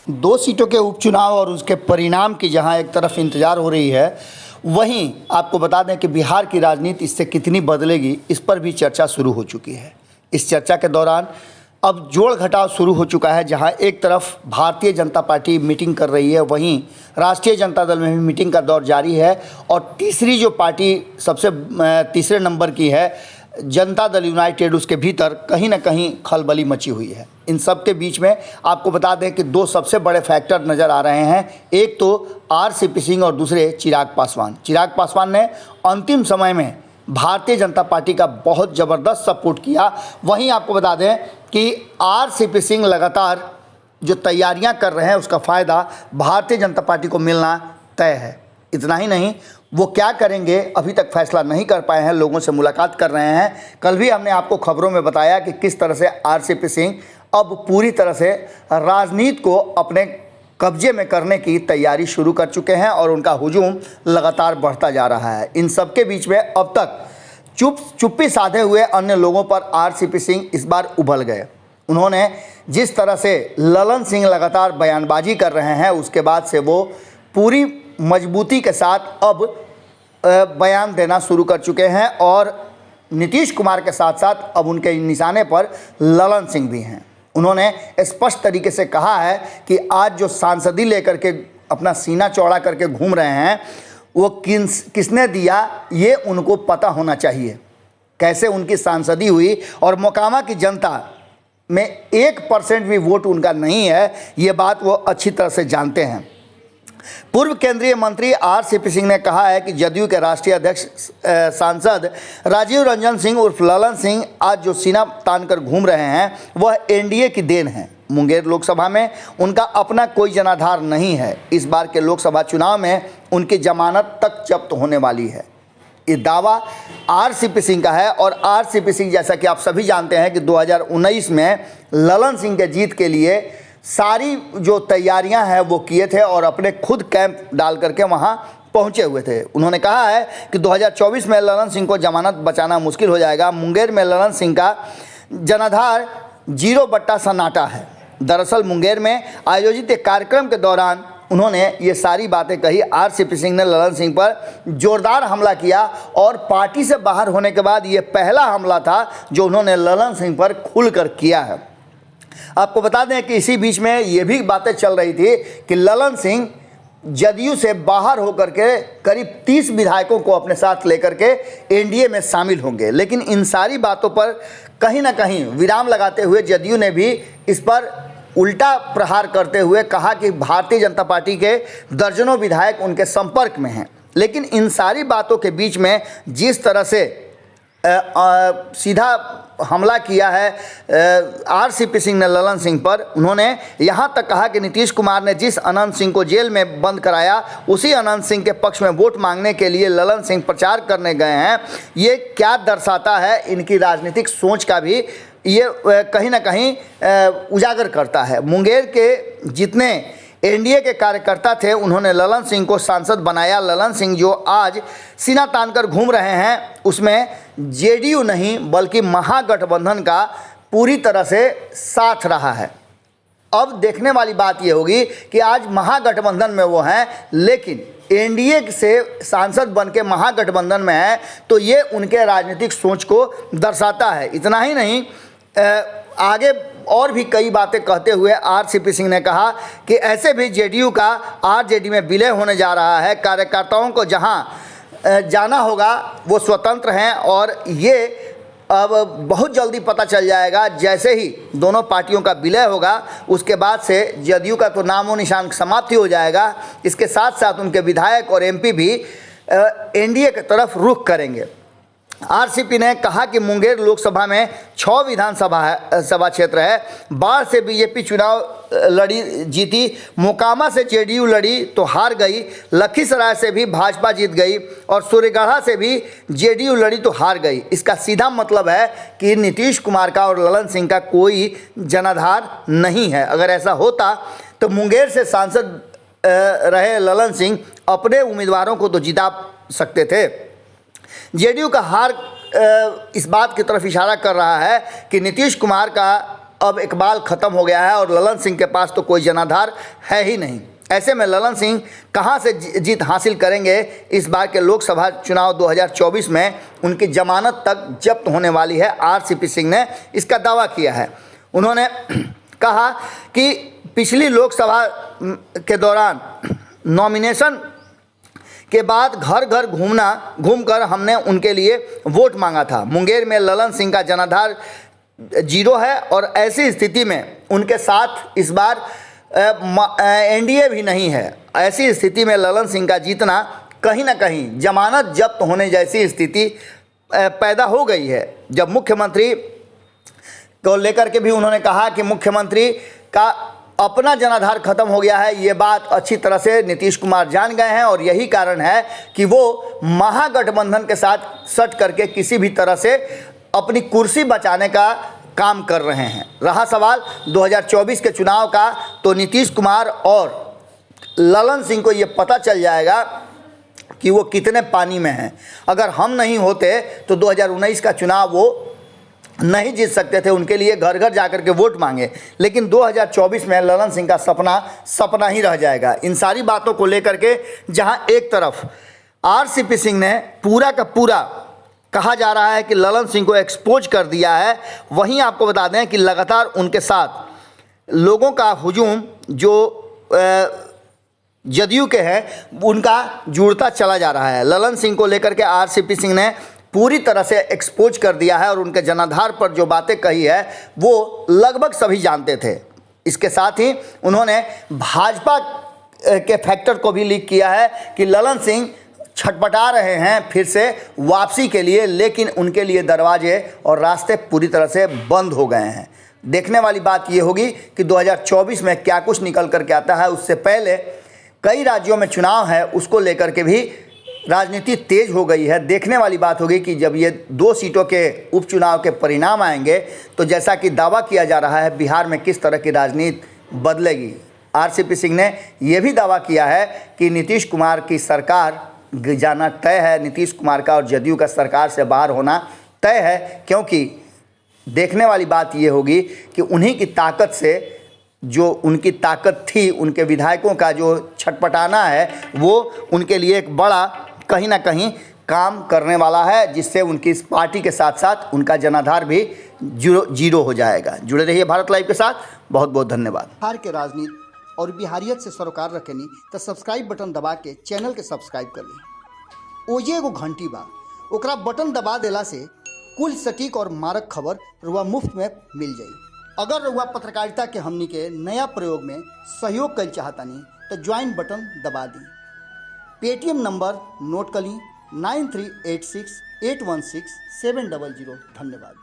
दो सीटों के उपचुनाव और उसके परिणाम की जहां एक तरफ इंतजार हो रही है, वहीं आपको बता दें कि बिहार की राजनीति इससे कितनी बदलेगी, इस पर भी चर्चा शुरू हो चुकी है। इस चर्चा के दौरान अब जोड़ घटाव शुरू हो चुका है, जहां एक तरफ भारतीय जनता पार्टी मीटिंग कर रही है, वहीं राष्ट्रीय जनता दल में भी मीटिंग का दौर जारी है। और तीसरी जो पार्टी सबसे तीसरे नंबर की है, जनता दल यूनाइटेड, उसके भीतर कहीं ना कहीं खलबली मची हुई है। इन सब के बीच में आपको बता दें कि दो सबसे बड़े फैक्टर नज़र आ रहे हैं। एक तो आरसीपी सिंह और दूसरे चिराग पासवान। चिराग पासवान ने अंतिम समय में भारतीय जनता पार्टी का बहुत ज़बरदस्त सपोर्ट किया। वहीं आपको बता दें कि आरसीपी सिंह लगातार जो तैयारियां कर रहे हैं, उसका फ़ायदा भारतीय जनता पार्टी को मिलना तय है। इतना ही नहीं, वो क्या करेंगे अभी तक फैसला नहीं कर पाए हैं, लोगों से मुलाकात कर रहे हैं। कल भी हमने आपको खबरों में बताया कि किस तरह से आरसीपी सिंह अब पूरी तरह से राजनीति को अपने कब्जे में करने की तैयारी शुरू कर चुके हैं और उनका हुजूम लगातार बढ़ता जा रहा है। इन सबके बीच में अब तक चुप्पी साधे हुए अन्य लोगों पर आरसीपी सिंह इस बार उभल गए। उन्होंने जिस तरह से ललन सिंह लगातार बयानबाजी कर रहे हैं, उसके बाद से वो पूरी मजबूती के साथ अब बयान देना शुरू कर चुके हैं और नीतीश कुमार के साथ साथ अब उनके निशाने पर ललन सिंह भी हैं। उन्होंने स्पष्ट तरीके से कहा है कि आज जो सांसदी लेकर के अपना सीना चौड़ा करके घूम रहे हैं, वो किसने दिया ये उनको पता होना चाहिए। कैसे उनकी सांसदी हुई और मोकामा की जनता में 1% भी वोट उनका नहीं है, ये बात वो अच्छी तरह से जानते हैं। पूर्व केंद्रीय मंत्री आरसीपी सिंह ने कहा है कि जदयू के राष्ट्रीय अध्यक्ष सांसद राजीव रंजन सिंह उर्फ ललन सिंह आज जो सीना तानकर घूम रहे हैं, वह एनडीए की देन है। मुंगेर लोकसभा में उनका अपना कोई जनाधार नहीं है। इस बार के लोकसभा चुनाव में उनकी जमानत तक जब्त होने वाली है। ये दावा आरसीपी सिंह का है और आरसीपी सिंह, जैसा कि आप सभी जानते हैं कि 2019 में ललन सिंह के जीत के लिए सारी जो तैयारियां हैं वो किए थे और अपने खुद कैंप डाल करके वहां पहुंचे हुए थे। उन्होंने कहा है कि 2024 में ललन सिंह को जमानत बचाना मुश्किल हो जाएगा। मुंगेर में ललन सिंह का जनाधार 0 सन्नाटा है। दरअसल मुंगेर में आयोजित एक कार्यक्रम के दौरान उन्होंने ये सारी बातें कही। आरसीपी सिंह ने ललन सिंह पर जोरदार हमला किया और पार्टी से बाहर होने के बाद ये पहला हमला था जो उन्होंने ललन सिंह पर खुलकर किया है। आपको बता दें कि इसी बीच में ये भी बातें चल रही थी कि ललन सिंह जदयू से बाहर होकर के करीब 30 विधायकों को अपने साथ लेकर के एनडीए में शामिल होंगे। लेकिन इन सारी बातों पर कहीं ना कहीं विराम लगाते हुए जदयू ने भी इस पर उल्टा प्रहार करते हुए कहा कि भारतीय जनता पार्टी के दर्जनों विधायक उनके संपर्क में हैं। लेकिन इन सारी बातों के बीच में जिस तरह से सीधा हमला किया है आरसीपी सिंह ने ललन सिंह पर, उन्होंने यहाँ तक कहा कि नीतीश कुमार ने जिस अनंत सिंह को जेल में बंद कराया, उसी अनंत सिंह के पक्ष में वोट मांगने के लिए ललन सिंह प्रचार करने गए हैं। ये क्या दर्शाता है, इनकी राजनीतिक सोच का भी ये कहीं ना कहीं उजागर करता है। मुंगेर के जितने एनडीए के कार्यकर्ता थे, उन्होंने ललन सिंह को सांसद बनाया। ललन सिंह जो आज सीना तानकर घूम रहे हैं, उसमें जेडीयू नहीं बल्कि महागठबंधन का पूरी तरह से साथ रहा है। अब देखने वाली बात यह होगी कि आज महागठबंधन में वो हैं, लेकिन एनडीए से सांसद बन के महागठबंधन में है, तो ये उनके राजनीतिक सोच को दर्शाता है। इतना ही नहीं, आगे और भी कई बातें कहते हुए आरसीपी सिंह ने कहा कि ऐसे भी जेडीयू का आरजेडी में विलय होने जा रहा है। कार्यकर्ताओं को जहां जाना होगा वो स्वतंत्र हैं और ये अब बहुत जल्दी पता चल जाएगा। जैसे ही दोनों पार्टियों का विलय होगा, उसके बाद से जदयू का तो नामो निशान समाप्ति हो जाएगा। इसके साथ साथ उनके विधायक और एमपी भी एनडीए की तरफ रुख करेंगे। आरसीपी ने कहा कि मुंगेर लोकसभा में 6 विधानसभा क्षेत्र है। बाढ़ से बीजेपी चुनाव लड़ी जीती, मोकामा से जेडीयू लड़ी तो हार गई, लखीसराय से भी भाजपा जीत गई और सूर्यगढ़ा से भी जेडीयू लड़ी तो हार गई। इसका सीधा मतलब है कि नीतीश कुमार का और ललन सिंह का कोई जनाधार नहीं है। अगर ऐसा होता तो मुंगेर से सांसद रहे ललन सिंह अपने उम्मीदवारों को तो जिता सकते थे। जेडीयू का हार इस बात की तरफ इशारा कर रहा है कि नीतीश कुमार का अब इकबाल ख़त्म हो गया है और ललन सिंह के पास तो कोई जनाधार है ही नहीं। ऐसे में ललन सिंह कहां से जीत हासिल करेंगे? इस बार के लोकसभा चुनाव 2024 में उनकी जमानत तक जब्त होने वाली है। आरसीपी सिंह ने इसका दावा किया है। उन्होंने कहा कि पिछली लोकसभा के दौरान नॉमिनेशन के बाद घर घर घूमकर हमने उनके लिए वोट मांगा था। मुंगेर में ललन सिंह का जनाधार 0 है और ऐसी स्थिति में उनके साथ इस बार एनडीए भी नहीं है। ऐसी स्थिति में ललन सिंह का जीतना कहीं ना कहीं जमानत जब्त होने जैसी स्थिति पैदा हो गई है। जब मुख्यमंत्री को लेकर के भी उन्होंने कहा कि मुख्यमंत्री का अपना जनाधार खत्म हो गया है, ये बात अच्छी तरह से नीतीश कुमार जान गए हैं और यही कारण है कि वो महागठबंधन के साथ सट करके किसी भी तरह से अपनी कुर्सी बचाने का काम कर रहे हैं। रहा सवाल 2024 के चुनाव का, तो नीतीश कुमार और ललन सिंह को ये पता चल जाएगा कि वो कितने पानी में हैं। अगर हम नहीं होते तो 2019 का चुनाव वो नहीं जीत सकते थे। उनके लिए घर घर जाकर के वोट मांगे, लेकिन 2024 में ललन सिंह का सपना ही रह जाएगा। इन सारी बातों को लेकर के जहां एक तरफ आरसीपी सिंह ने पूरा का पूरा कहा जा रहा है कि ललन सिंह को एक्सपोज कर दिया है, वहीं आपको बता दें कि लगातार उनके साथ लोगों का हुजूम जो जदयू के हैं उनका जुड़ता चला जा रहा है। ललन सिंह को लेकर के आरसीपी सिंह ने पूरी तरह से एक्सपोज कर दिया है और उनके जनाधार पर जो बातें कही है वो लगभग सभी जानते थे। इसके साथ ही उन्होंने भाजपा के फैक्टर को भी लीक किया है कि ललन सिंह छटपटा रहे हैं फिर से वापसी के लिए, लेकिन उनके लिए दरवाजे और रास्ते पूरी तरह से बंद हो गए हैं। देखने वाली बात ये होगी कि 2024 में क्या कुछ निकल कर के आता है। उससे पहले कई राज्यों में चुनाव है, उसको लेकर के भी राजनीति तेज हो गई है। देखने वाली बात होगी कि जब ये 2 सीटों के उपचुनाव के परिणाम आएंगे तो जैसा कि दावा किया जा रहा है बिहार में किस तरह की राजनीति बदलेगी। आरसीपी सिंह ने यह भी दावा किया है कि नीतीश कुमार की सरकार जाना तय है, नीतीश कुमार का और जदयू का सरकार से बाहर होना तय है, क्योंकि देखने वाली बात ये होगी कि उन्हीं की ताकत से, जो उनकी ताकत थी, उनके विधायकों का जो छटपटाना है वो उनके लिए एक बड़ा कहीं ना कहीं काम करने वाला है, जिससे उनकी इस पार्टी के साथ साथ उनका जनाधार भी जीरो हो जाएगा। जुड़े रहिए भारत लाइव के साथ। बहुत बहुत धन्यवाद। बिहार के राजनीति और बिहारियत से सरोकार रखेनी तो सब्सक्राइब बटन दबा के चैनल के सब्सक्राइब कर ली। ओजे एगो घंटी बा, ओकरा बटन दबा देला से कुल सटीक और मारक खबर रुआ मुफ्त में मिल जाई। अगर रुआ पत्रकारिता के हमनी के नया प्रयोग में सहयोग कर चाहतानी तो ज्वाइन बटन दबा दी। पेटीएम नंबर नोट कर ली 9386816700। धन्यवाद।